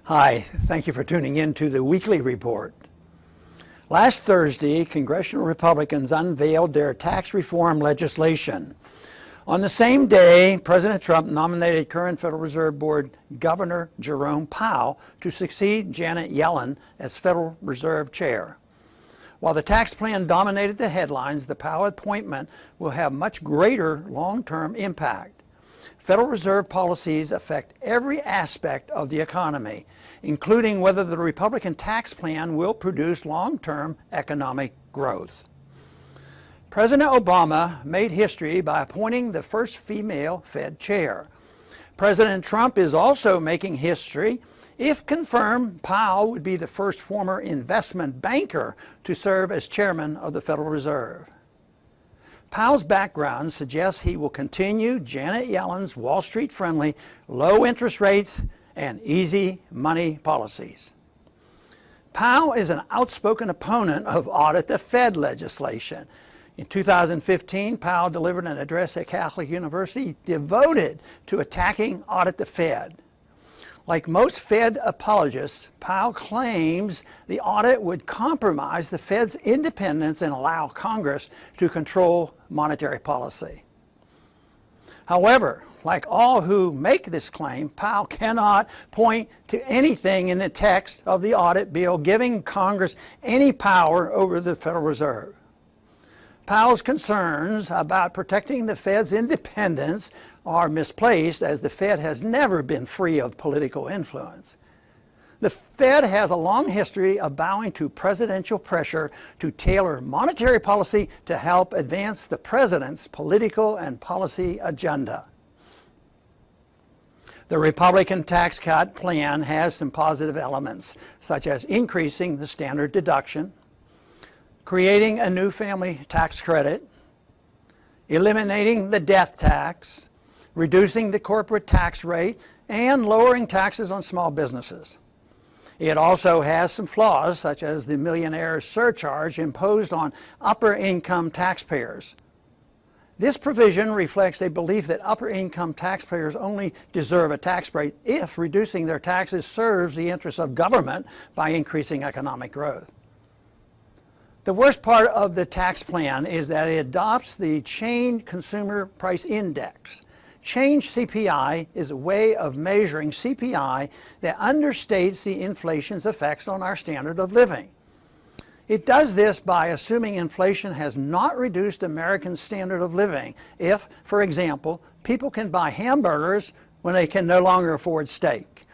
Hi, thank you for tuning in to the weekly report. Last Thursday, congressional Republicans unveiled their tax reform legislation. On the same day, President Trump nominated current Federal Reserve Board Governor Jerome Powell to succeed Janet Yellen as Federal Reserve Chair. While the tax plan dominated the headlines, the Powell appointment will have much greater long-term impact. Federal Reserve policies affect every aspect of the economy, including whether the Republican tax plan will produce long-term economic growth. President Obama made history by appointing the first female Fed chair. President Trump is also making history. If confirmed, Powell would be the first former investment banker to serve as chairman of the Federal Reserve. Powell's background suggests he will continue Janet Yellen's Wall Street-friendly, low interest rates and easy money policies. Powell is an outspoken opponent of audit the Fed legislation. In 2015, Powell delivered an address at Catholic University devoted to attacking audit the Fed. Like most Fed apologists, Powell claims the audit would compromise the Fed's independence and allow Congress to control monetary policy. However, like all who make this claim, Powell cannot point to anything in the text of the audit bill giving Congress any power over the Federal Reserve. Powell's concerns about protecting the Fed's independence are misplaced, as the Fed has never been free of political influence. The Fed has a long history of bowing to presidential pressure to tailor monetary policy to help advance the president's political and policy agenda. The Republican tax cut plan has some positive elements, such as increasing the standard deduction, creating a new family tax credit, eliminating the death tax, reducing the corporate tax rate, and lowering taxes on small businesses. It also has some flaws, such as the millionaire surcharge imposed on upper-income taxpayers. This provision reflects a belief that upper-income taxpayers only deserve a tax break if reducing their taxes serves the interests of government by increasing economic growth. The worst part of the tax plan is that it adopts the Chained Consumer Price Index. Change CPI is a way of measuring CPI that understates the inflation's effects on our standard of living. It does this by assuming inflation has not reduced Americans' standard of living if, for example, people can buy hamburgers when they can no longer afford steak.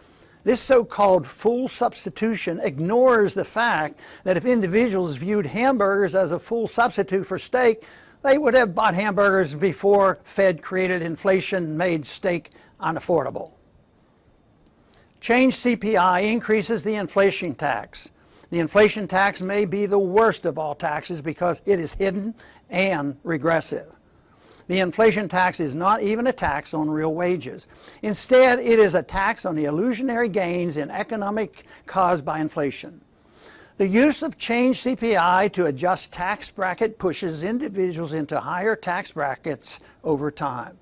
This so-called full substitution ignores the fact that if individuals viewed hamburgers as a full substitute for steak, they would have bought hamburgers before Fed created inflation made steak unaffordable. Change CPI increases the inflation tax. The inflation tax may be the worst of all taxes because it is hidden and regressive. The inflation tax is not even a tax on real wages. Instead, it is a tax on the illusionary gains in economic caused by inflation. The use of change CPI to adjust tax bracket pushes individuals into higher tax brackets over time.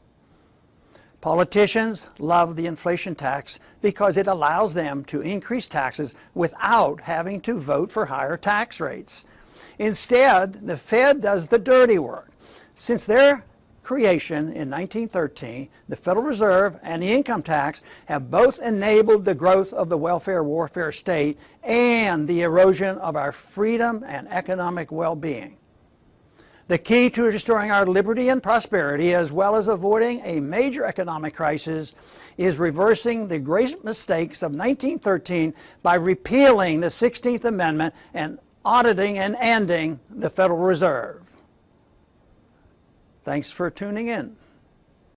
Politicians love the inflation tax because it allows them to increase taxes without having to vote for higher tax rates. Instead, the Fed does the dirty work. Since their creation in 1913, the Federal Reserve and the income tax have both enabled the growth of the welfare warfare state and the erosion of our freedom and economic well-being. The key to restoring our liberty and prosperity, as well as avoiding a major economic crisis, is reversing the great mistakes of 1913 by repealing the 16th Amendment and auditing and ending the Federal Reserve. Thanks for tuning in.